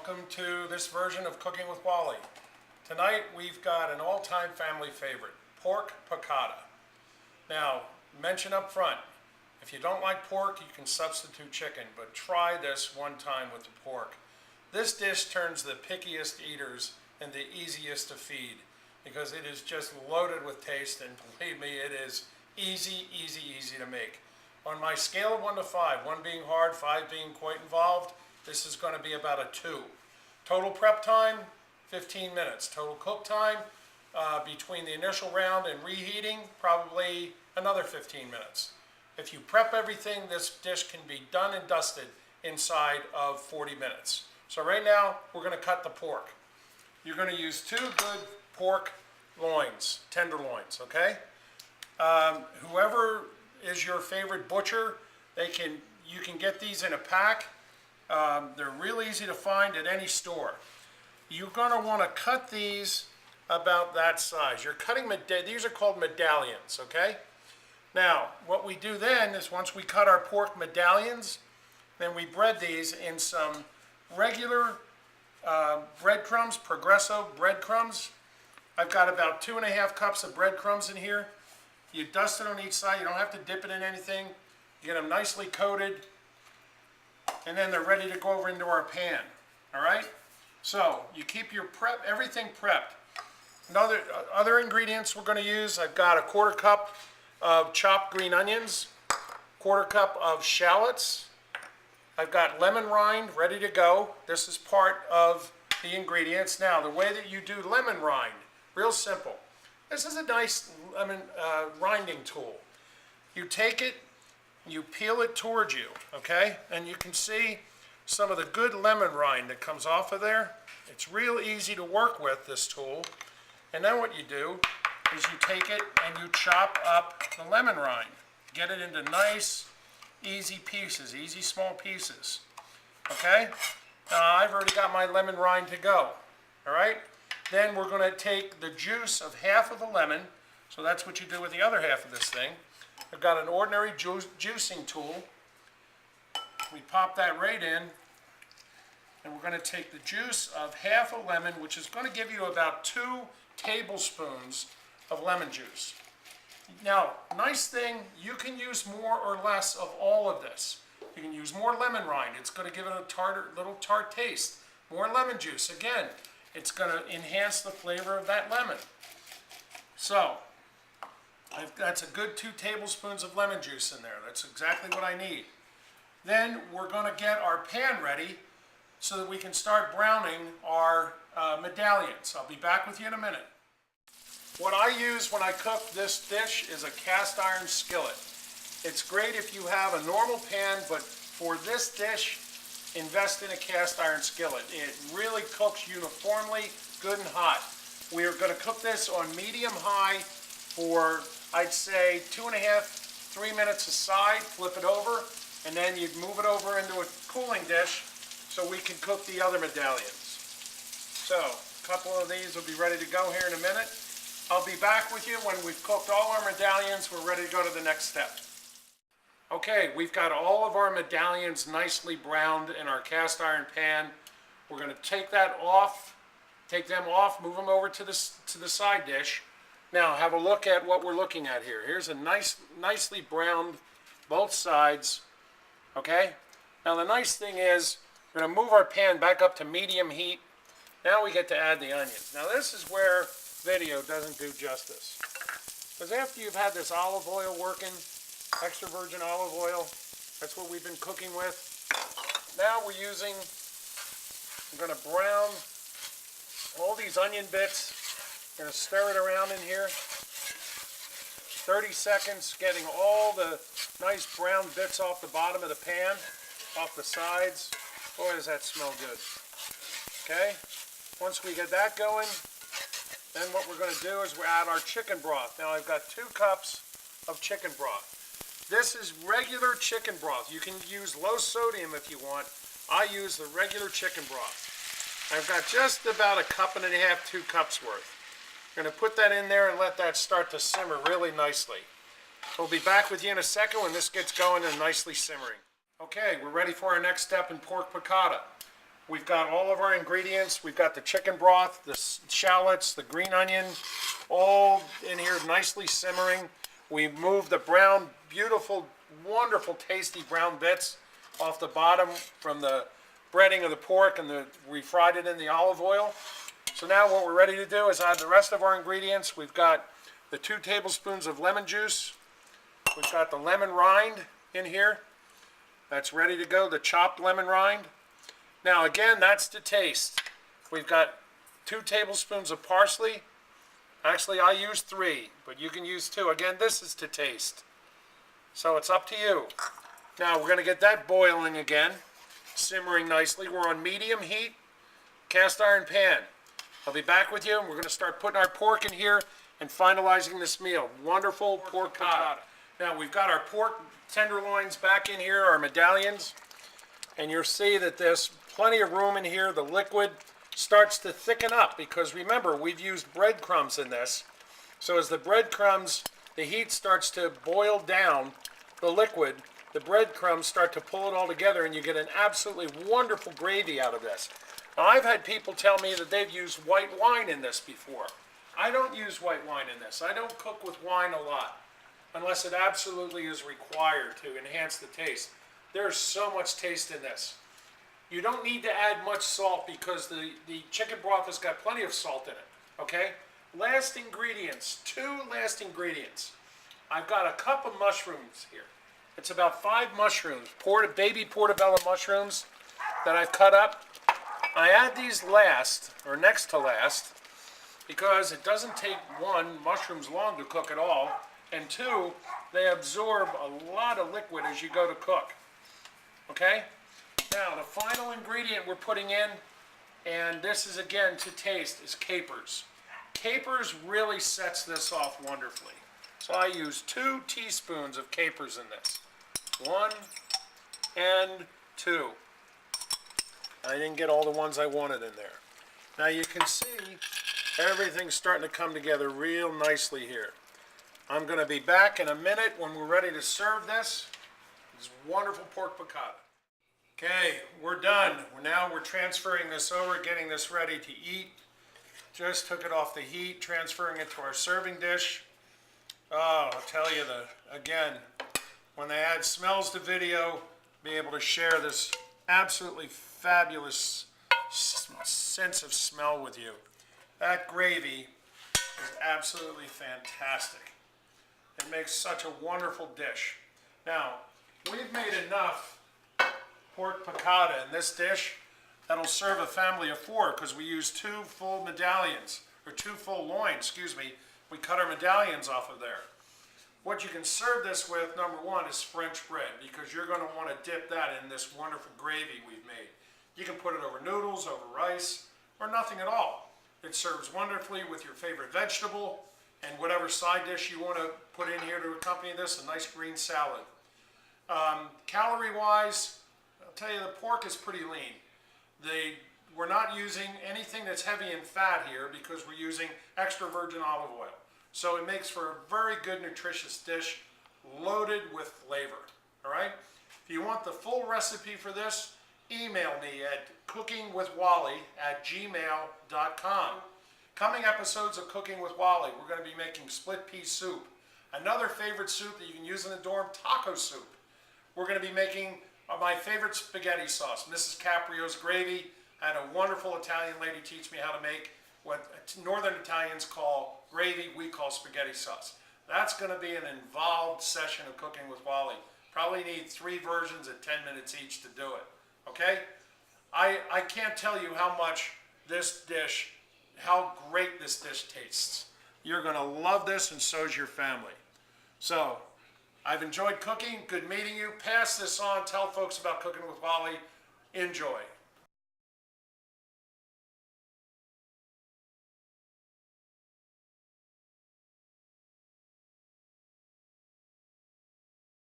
welcome to this version of Cooking with Wally. Tonight we've got an all-time family favorite, pork piccata. Now, mention up front, if you don't like pork, you can substitute chicken, but try this one time with the pork. This dish turns the pickiest eaters into easiest to feed because it is just loaded with taste, and believe me, it is easy to make. On my scale of 1 to 5, 1 being hard, 5 being quite involved, this is going to be about a 2. Total prep time, 15 minutes. Total cook time, between the initial round and reheating, probably another 15 minutes. If you prep everything, this dish can be done and dusted inside of 40 minutes. So right now, we're going to cut the pork. You're going to use 2 good pork loins, tenderloins, okay? Whoever is your favorite butcher, you can get these in a pack. They're real easy to find at any store. You're going to want to cut these about that size. You're cutting, these are called medallions, okay? Now, what we do then is once we cut our pork medallions, then we bread these in some regular breadcrumbs, Progresso breadcrumbs. I've got about 2½ cups of breadcrumbs in here. You dust it on each side. You don't have to dip it in anything. You get them nicely coated, and then they're ready to go over into our pan. All right? So you keep your everything prepped. Other ingredients we're going to use, I've got a 1/4 cup of chopped green onions, 1/4 cup of shallots. I've got lemon rind ready to go. This is part of the ingredients. Now, the way that you do lemon rind, real simple. This is a nice lemon rinding tool. You take it, you peel it towards you, okay? And you can see some of the good lemon rind that comes off of there. It's real easy to work with, this tool. And then what you do is you take it and you chop up the lemon rind. Get it into nice, easy pieces, easy small pieces, okay? Now, I've already got my lemon rind to go, all right? Then we're going to take the juice of half of the lemon, so that's what you do with the other half of this thing. I've got an ordinary juicing tool. We pop that right in, and we're going to take the juice of half a lemon, which is going to give you about 2 tablespoons of lemon juice. Now, nice thing, you can use more or less of all of this. You can use more lemon rind. It's going to give it a little tart taste. More lemon juice. Again, it's going to enhance the flavor of that lemon. So, that's a good 2 tablespoons of lemon juice in there. That's exactly what I need. Then we're going to get our pan ready so that we can start browning our medallions. I'll be back with you in a minute. What I use when I cook this dish is a cast iron skillet. It's great if you have a normal pan, but for this dish, invest in a cast iron skillet. It really cooks uniformly, good and hot. We are going to cook this on medium-high for, I'd say, 2½, 3 minutes aside. Flip it over, and then you'd move it over into a cooling dish so we can cook the other medallions. So, a couple of these will be ready to go here in a minute. I'll be back with you when we've cooked all our medallions. We're ready to go to the next step. Okay, we've got all of our medallions nicely browned in our cast iron pan. We're going to take them off, move them over to the side dish. Now, have a look at what we're looking at here. Here's a nicely browned both sides. Okay? Now, the nice thing is, we're going to move our pan back up to medium heat. Now we get to add the onions. Now, this is where video doesn't do justice. Because after you've had this olive oil working, extra virgin olive oil, that's what we've been cooking with. Now I'm going to brown all these onion bits. I'm going to stir it around in here. 30 seconds, getting all the nice brown bits off the bottom of the pan, off the sides. Boy, does that smell good. Okay, once we get that going, then what we're going to do is we add our chicken broth. Now I've got 2 cups of chicken broth. This is regular chicken broth. You can use low sodium if you want. I use the regular chicken broth. I've got just about 1.5 cups, 2 cups worth. I'm going to put that in there and let that start to simmer really nicely. We'll be back with you in a second when this gets going and nicely simmering. Okay, we're ready for our next step in pork piccata. We've got all of our ingredients. We've got the chicken broth, the shallots, the green onion, all in here nicely simmering. We've moved the brown, beautiful, wonderful, tasty brown bits off the bottom from the breading of the pork, and we fried it in the olive oil. So now what we're ready to do is add the rest of our ingredients. We've got the 2 tablespoons of lemon juice. We've got the lemon rind in here. That's ready to go, the chopped lemon rind. Now again, that's to taste. We've got 2 tablespoons of parsley. Actually, I use 3, but you can use 2. Again, this is to taste. So it's up to you. Now we're going to get that boiling again, simmering nicely. We're on medium heat, cast iron pan. I'll be back with you, and we're going to start putting our pork in here and finalizing this meal. Wonderful pork piccata. Now we've got our pork tenderloins back in here, our medallions, and you'll see that there's plenty of room in here. The liquid starts to thicken up because remember, we've used breadcrumbs in this. So as the breadcrumbs, the heat starts to boil down the liquid, the breadcrumbs start to pull it all together, and you get an absolutely wonderful gravy out of this. Now, I've had people tell me that they've used white wine in this before. I don't use white wine in this. I don't cook with wine a lot unless it absolutely is required to enhance the taste. There's so much taste in this. You don't need to add much salt because the chicken broth has got plenty of salt in it, okay? Last ingredients, 2 last ingredients. I've got a cup of mushrooms here. It's about 5 mushrooms, baby portobello mushrooms that I've cut up. I add these last, or next to last, because it doesn't take, 1, mushrooms long to cook at all, and 2, they absorb a lot of liquid as you go to cook, okay? Now, the final ingredient we're putting in, and this is again to taste, is capers. Capers really sets this off wonderfully. So I use 2 teaspoons of capers in this. 1 and 2. I didn't get all the ones I wanted in there. Now you can see everything's starting to come together real nicely here. I'm going to be back in a minute when we're ready to serve this. This wonderful pork piccata. Okay, we're done. Now we're transferring this over, getting this ready to eat. Just took it off the heat, transferring it to our serving dish. Oh, I'll tell you, again, when they add smells to video, be able to share this absolutely fabulous sense of smell with you. That gravy is absolutely fantastic. It makes such a wonderful dish. Now, we've made enough pork piccata in this dish that'll serve a family of 4 because we use 2 full medallions, or 2 full loins, excuse me. We cut our medallions off of there. What you can serve this with, number 1, is French bread, because you're going to want to dip that in this wonderful gravy we've made. You can put it over noodles, over rice, or nothing at all. It serves wonderfully with your favorite vegetable and whatever side dish you want to put in here to accompany this, a nice green salad. Calorie-wise, I'll tell you, the pork is pretty lean. We're not using anything that's heavy in fat here because we're using extra virgin olive oil. So it makes for a very good, nutritious dish, loaded with flavor, all right? If you want the full recipe for this, email me at cookingwithwally@gmail.com. Coming episodes of Cooking with Wally, we're going to be making split pea soup. Another favorite soup that you can use in the dorm, taco soup. We're going to be making my favorite spaghetti sauce, Mrs. Caprio's gravy. I had a wonderful Italian lady teach me how to make what Northern Italians call gravy, we call spaghetti sauce. That's going to be an involved session of Cooking with Wally. Probably need 3 versions at 10 minutes each to do it, okay? I can't tell you how much this dish, how great this dish tastes. You're going to love this, and so's your family. So, I've enjoyed cooking. Good meeting you. Pass this on. Tell folks about Cooking with Wally. Enjoy.